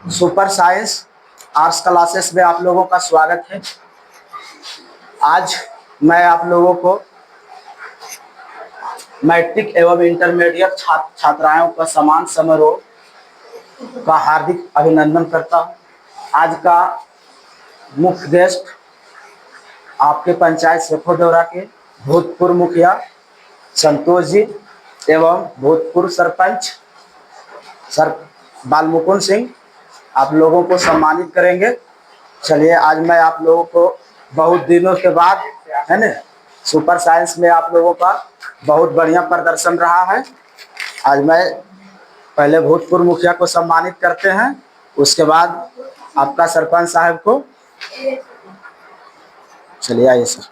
Super science arts classes में आप लोगों का स्वागत है। आज मैं आप लोगों को मैट्रिक एवं इंटरमीडिएट छात्र छात्राओं का सम्मान समारोह का हार्दिक अभिनंदन करता हूँ। आज का मुख्य गेस्ट आपके पंचायत शेखोडोरा के भूतपूर्व मुखिया संतोष जी एवं भूतपूर्व सरपंच सर बालमुकुंद सिंह आप लोगों को सम्मानित करेंगे। चलिए, आज मैं आप लोगों को बहुत दिनों के बाद है ना, सुपर साइंस में आप लोगों का बहुत बढ़िया प्रदर्शन रहा है। आज मैं पहले भूतपूर्व मुखिया को सम्मानित करते हैं, उसके बाद आपका सरपंच साहब को। चलिए आइए सर।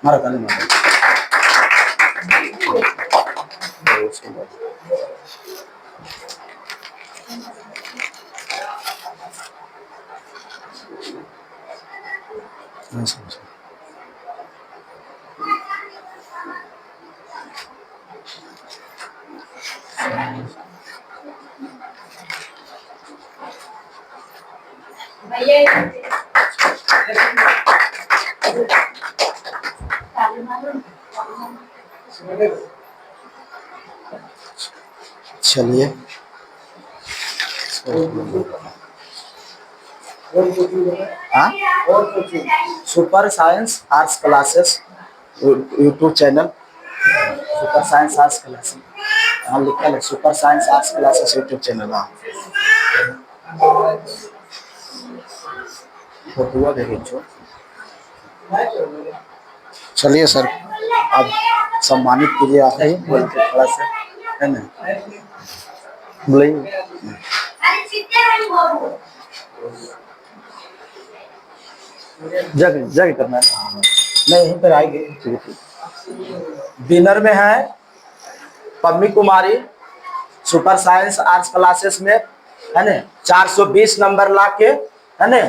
मारा ताली मारा। चलिए, हाँ, super science arts classes YouTube channel, super science arts classes, हाँ लिखा है super science arts classes YouTube channel. हाँ, फोटो देखिए। चलिए सर, आप सम्मानित कीजिए। आप बोलते थोड़ा सा है ना, बोलिए। जग जग करना है, नहीं यहीं पर आएंगे। विनर में है पम्मी कुमारी, सुपर साइंस आर्ट्स क्लासेस में है ना 420 नंबर ला के, है ना,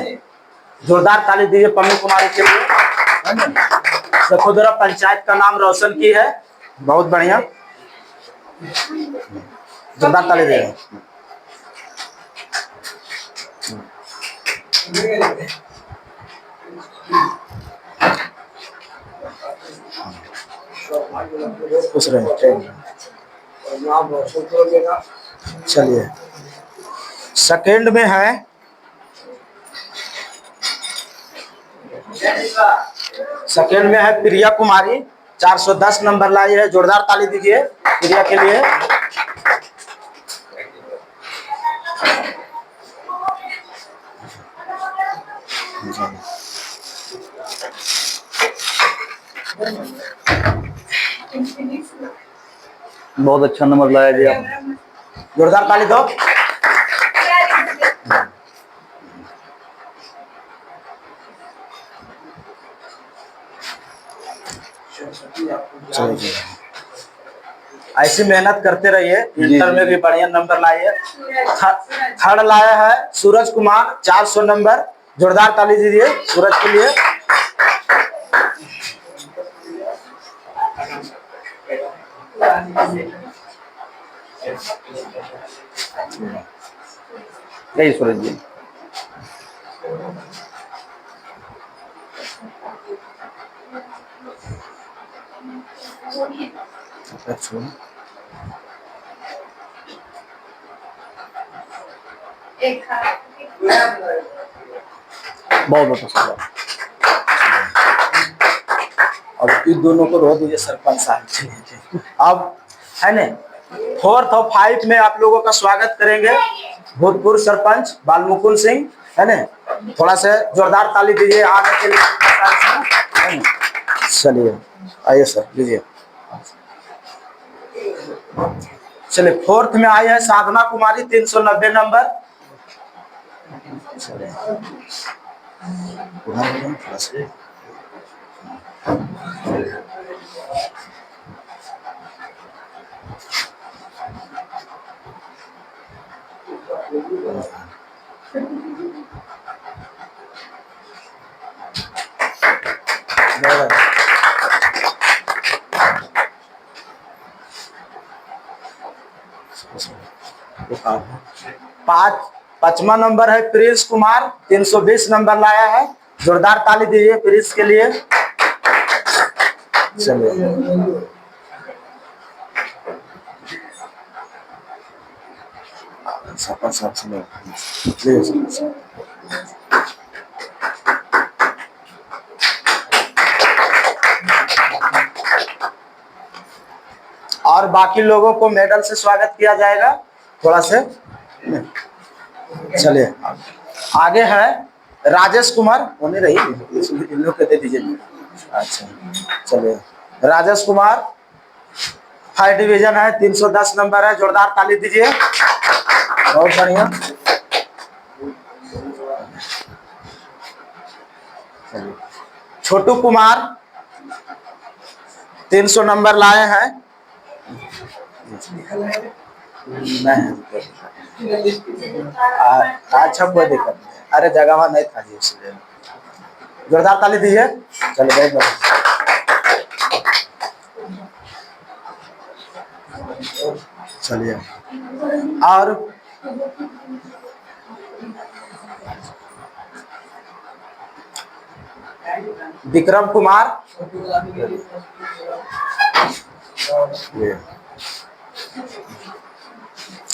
जोरदार ताली दीजिए पम्मी कुमारी के लिए, है ना। शेखोडोरा पंचायत का नाम रोशन की है, बहुत बढ़िया, जोरदार ताली दीजिए। खुश रहे। चलिए, सेकंड में है प्रिया कुमारी, 410 नंबर लाई है, जोरदार ताली दीजिए प्रिया के लिए। बहुत अच्छा नंबर लाया जी आप, जोरदार ताली दो। ऐसी मेहनत करते रहिए, इंटर में भी बढ़िया नंबर लाइए। थर्ड लाया है सूरज कुमार, 400 नंबर, जोरदार ताली दीजिए सूरज के लिए। यही सूरज जी। बहुत बहुत शुक्रिया। अब इन दोनों को रो दीजिए सरपंच साहब। अब है ना, 4th और 5th में आप लोगों का स्वागत करेंगे भूतपूर्व सरपंच बालमुकुंद सिंह, है ना। थोड़ा सा जोरदार ताली दीजिए आने के लिए। चलिए आइए सर, लीजिए। चलिए, 4th में आई है साधना कुमारी, 390 नंबर। पांचवा नंबर है प्रिंस कुमार, 320 नंबर लाया है। जोरदार ताली दीजिए प्रिंस के लिए। चलिए और बाकी लोगों को मेडल से स्वागत किया जाएगा थोड़ा से। चलिए आगे है राजेश कुमार, होने रही इन लोग के दे दीजिए। अच्छा चलिए राजेश कुमार, 5 डिवीजन है, 310 नंबर है। जोरदार ताली दीजिए, बहुत बढ़िया। छोटू कुमार 300 नंबर लाए हैं। अच्छा कोई दिक्कत नहीं, अरे जगह नहीं था जी इसलिए। जोरदार ताली दीजिए। चलो बहुत बढ़िया। चलिए और विक्रम कुमार,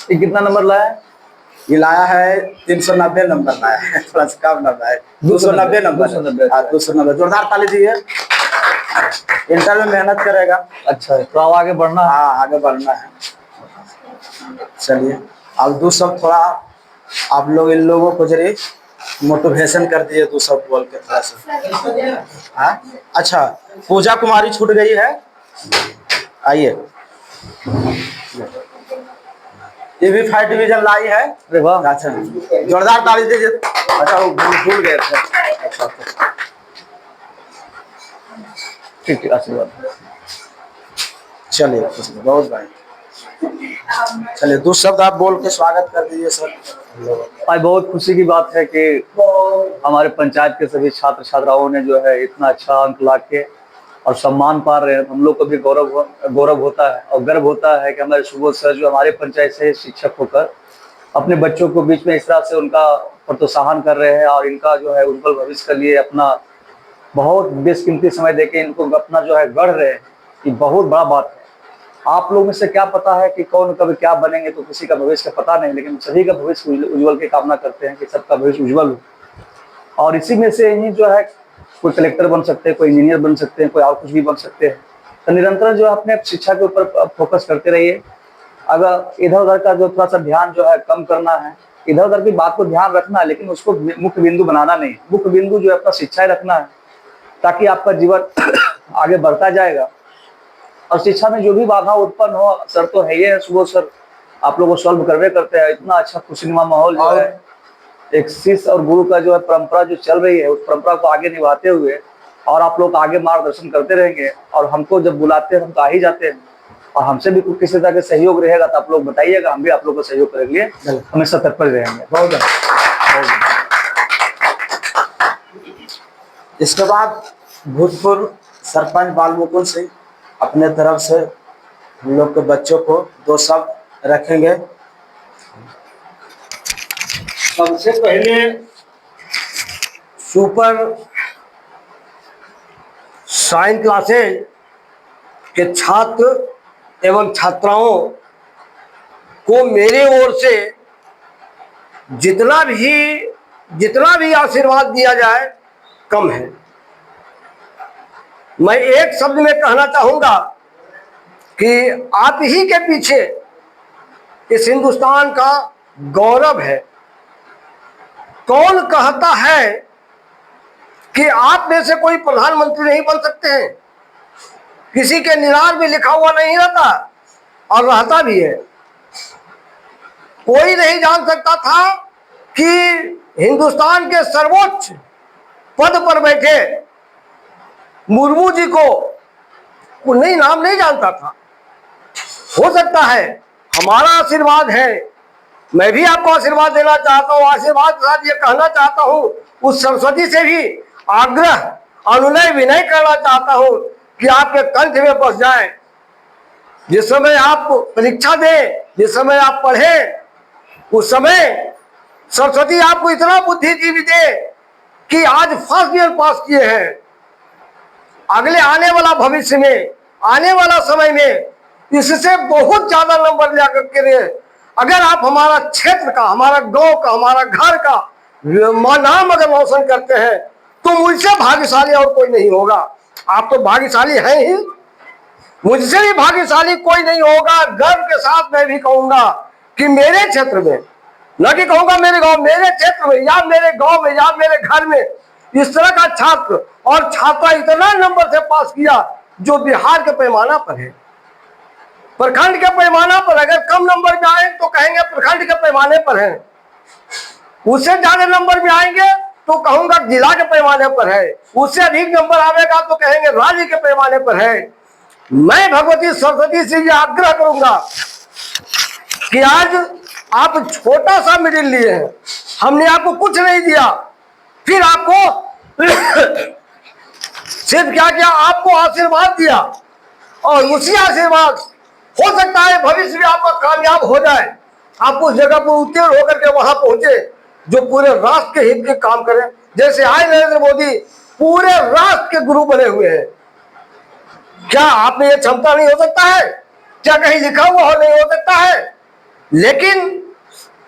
ये कितना नंबर लाया है? ये लाया है 390 नंबर लाया है, थोड़ा सा कम नंबर है, 290 नंबर। 290। जोरदार ताली दीजिए। इंटर में मेहनत करेगा। अच्छा तो अब आगे बढ़ना है। हाँ आगे बढ़ना है। चलिए अब दो सब थोड़ा आप लोग इन लोगों को जरिए मोटिवेशन कर दिए, दो सब बोल के थोड़ा सा। हाँ अच्छा पूजा कुमारी छूट गई है, आइए। ये भी 5 डिवीजन लाई है। अरे वाह, अच्छा जोरदार ताली दीजिए। अच्छा वो भूल गए थे। अच्छा ठीक ठीक, आशीर्वाद। चलिए बहुत भाई। चलिए दो शब्द आप बोल के स्वागत कर दीजिए सर। आज बहुत खुशी की बात है कि हमारे पंचायत के सभी छात्र छात्राओं ने जो है इतना अच्छा अंक ला के और सम्मान पा रहे हैं। हम लोग को भी गौरव होता है और गर्व होता है कि हमारे सुबोध सर जो हमारे पंचायत से शिक्षक होकर अपने बच्चों को बीच में इस तरह से उनका प्रोत्साहन कर रहे हैं और इनका जो है उज्जवल भविष्य के लिए अपना बहुत बेशकीमती समय देके इनको अपना जो है गढ़ रहे हैं। ये बहुत बड़ा बात है। आप लोगों में से क्या पता है कि कौन कभी क्या बनेंगे, तो किसी का भविष्य का पता नहीं, लेकिन सभी का भविष्य उज्जवल की कामना करते हैं कि सबका भविष्य उज्जवल हो। और इसी में से ही जो है कोई कलेक्टर बन सकते हैं, कोई इंजीनियर बन सकते हैं, कोई और कुछ भी बन सकते हैं। तो निरंतर जो है अपने शिक्षा के ऊपर फोकस करते रहिए। अगर इधर उधर का जो थोड़ा सा ध्यान जो है कम करना है, इधर उधर की बात को ध्यान रखना है, लेकिन उसको मुख्य बिंदु बनाना नहीं। मुख्य बिंदु जो है अपना शिक्षा ही रखना है, ताकि आपका जीवन आगे बढ़ता जाएगा। और शिक्षा में जो भी बाधा उत्पन्न हो, सर तो है ये सुबह सर आप लोगों को सॉल्व करवे करते हैं। इतना अच्छा खुशनुमा माहौल जो है, एक शिष्य और गुरु का जो है परंपरा जो चल रही है, उस परंपरा को आगे निभाते हुए और आप लोग आगे मार्गदर्शन करते रहेंगे। और हमको जब बुलाते हैं हम तो आ ही जाते हैं, और हमसे भी किसी तरह का सहयोग रहेगा तो आप लोग बताइएगा, हम भी आप लोग को सहयोग करेंगे, हमेशा तत्पर रहेंगे। बहुत इसके बाद भूतपूर्व सरपंच बालमुकुंद सिंह अपने तरफ से हम लोग के बच्चों को दो शब्द रखेंगे। सबसे पहले सुपर साइंस क्लासेज के छात्र एवं छात्राओं को मेरे ओर से जितना भी आशीर्वाद दिया जाए कम है। मैं एक शब्द में कहना चाहूंगा कि आप ही के पीछे इस हिंदुस्तान का गौरव है। कौन कहता है कि आप में से कोई प्रधानमंत्री नहीं बन सकते हैं? किसी के निरार में लिखा हुआ नहीं रहता, और रहता भी है। कोई नहीं जान सकता था कि हिंदुस्तान के सर्वोच्च पद पर बैठे मुर्मू जी को नहीं नाम नहीं जानता था। हो सकता है हमारा आशीर्वाद है। मैं भी आपको आशीर्वाद देना चाहता हूँ। आशीर्वाद के साथ ये कहना चाहता हूँ, उस सरस्वती से भी आग्रह अनुनय विनय करना चाहता हूँ कि आपके कंठ में बस जाए। जिस समय आप परीक्षा दें, जिस समय आप पढ़ें, उस समय सरस्वती आपको इतना बुद्धिजीवी दे कि आज फर्स्ट ईयर पास किए हैं। अगले आने वाला भविष्य में, आने वाला समय में इससे बहुत ज्यादा नंबर ला करके रहे। अगर आप हमारा क्षेत्र का, हमारा गांव का, हमारा घर का नाम अगर रोशन करते हैं तो मुझसे भाग्यशाली और कोई नहीं होगा। आप तो भाग्यशाली हैं ही, मुझसे भी भाग्यशाली कोई नहीं होगा। गर्व के साथ मैं भी कहूंगा कि मेरे क्षेत्र में, न कि कहूंगा मेरे गांव, मेरे क्षेत्र में या मेरे गांव में या मेरे घर में इस तरह का छात्र और छात्रा इतना नंबर से पास किया जो बिहार के पैमाना पर है। प्रखंड के पैमाना पर अगर कम नंबर में आए तो कहेंगे प्रखंड के पैमाने पर है, उससे ज्यादा नंबर में आएंगे तो कहूंगा जिला के पैमाने पर है, उससे अधिक नंबर आएगा तो कहेंगे राज्य के पैमाने पर है। मैं भगवती सरस्वती से ये आग्रह करूंगा कि आज आप छोटा सा मिडिल लिए हैं, हमने आपको कुछ नहीं दिया, फिर आपको सिर्फ क्या किया, आपको आशीर्वाद दिया और उसी आशीर्वाद हो सकता है भविष्य में आपका कामयाब हो जाए, आप उस जगह पर उत्तीर्ण होकर के वहां पहुंचे जो पूरे राष्ट्र के हित के काम करें। जैसे आज नरेंद्र मोदी पूरे राष्ट्र के गुरु बने हुए हैं, क्या आप में ये क्षमता नहीं हो सकता है? क्या कहीं लिखा हुआ हो नहीं हो सकता है? लेकिन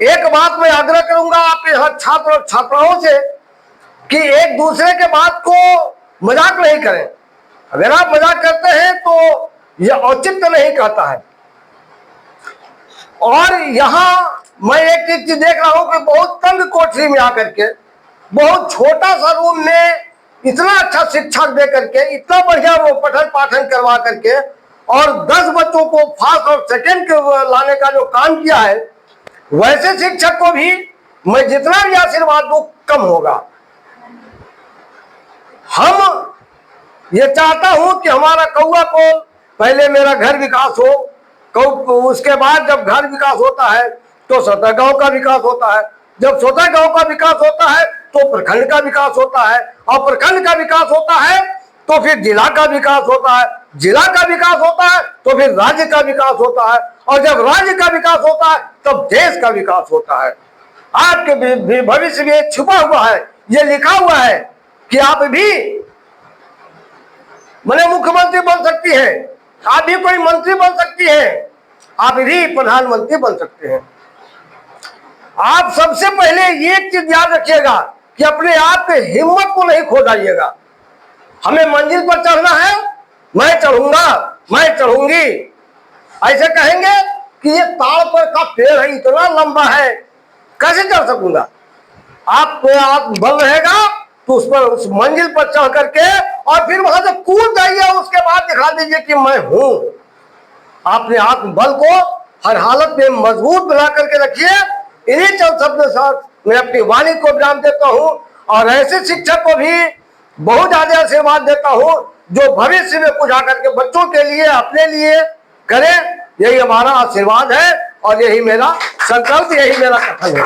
एक बात मैं आग्रह करूंगा आपके यहाँ छात्र और छात्राओं से कि एक दूसरे के बात को मजाक नहीं करें। अगर आप मजाक करते हैं तो यह औचित्य नहीं कहता है। और यहाँ मैं एक चीज देख रहा हूं कि बहुत तंग कोठरी में आकर के, बहुत छोटा सा रूम में इतना अच्छा शिक्षक दे करके, इतना बढ़िया वो पठन पाठन करवा करके और 10 बच्चों को फर्स्ट और सेकंड के लाने का जो काम किया है, वैसे शिक्षक को भी मैं जितना भी आशीर्वाद दूं कम होगा। हम ये चाहता हूं कि हमारा कौआ को पहले मेरा घर विकास हो, उसके बाद जब घर विकास होता है तो स्वतः गांव का विकास होता है, जब स्वतः गांव का विकास होता है तो प्रखंड का विकास होता है, और प्रखंड का विकास होता है तो फिर जिला का विकास होता है, जिला का विकास होता है तो फिर राज्य का विकास होता है, और जब राज्य का विकास होता है तब देश का विकास होता है। आपके भविष्य में छुपा हुआ है, ये लिखा हुआ है कि आप भी मैंने मुख्यमंत्री बन सकती है, आप भी कोई मंत्री बन सकती है, आप भी प्रधानमंत्री बन सकते हैं। आप सबसे पहले एक चीज याद रखिएगा कि अपने आप के हिम्मत को नहीं खो जाइएगा। हमें मंजिल पर चढ़ना है, मैं चढ़ूंगा, मैं चढ़ूंगी, ऐसे कहेंगे कि ये ताड़ पर का पेड़ है, इतना लंबा है, कैसे चढ़ सकूंगा? आप बल रहेगा तो उस पर, उस मंजिल पर चढ़ करके और फिर वहां से कूद जाइए, उसके बाद दिखा दीजिए कि मैं हूं। अपने आत्मबल को हर हालत में मजबूत बना करके रखिए। इन्हीं चंद शब्द के साथ मैं अपनी वाणी को विराम देता हूं और ऐसे शिक्षक को भी बहुत ज्यादा आशीर्वाद देता हूं जो भविष्य में कुछ आकर के बच्चों के लिए, अपने लिए करे। यही हमारा आशीर्वाद है और यही मेरा संकल्प, यही मेरा कथन है।